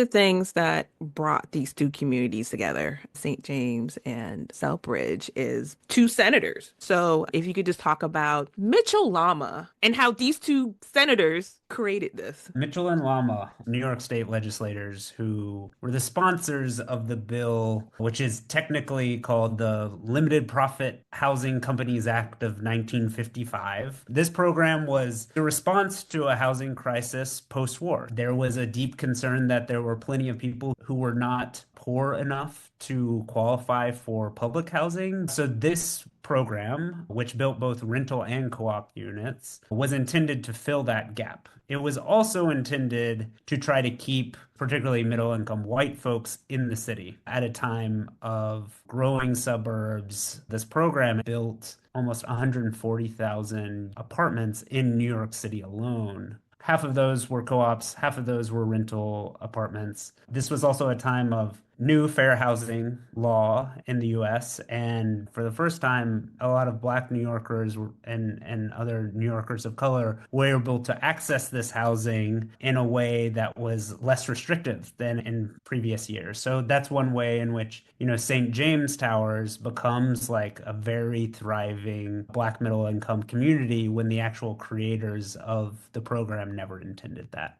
The things that brought these two communities together, St. James and Southbridge, is two senators. So if you could just talk about Mitchell Lama and how these two senators created this. Mitchell and Lama, New York State legislators who were the sponsors of the bill, which is technically called the Limited Profit Housing Companies Act of 1955. This program was a response to a housing crisis post-war. There was a deep concern that there were plenty of people who were not poor enough to qualify for public housing. So this program, which built both rental and co-op units, was intended to fill that gap. It was also intended to try to keep particularly middle income white folks in the city at a time of growing suburbs. This program built almost 140,000 apartments in New York City alone. Half of those were co-ops, half of those were rental apartments. This was also a time of new fair housing law in the US. And for the first time, a lot of Black New Yorkers and other New Yorkers of color were able to access this housing in a way that was less restrictive than in previous years. So that's one way in which, St. James Towers becomes like a very thriving Black middle income community when the actual creators of the program never intended that.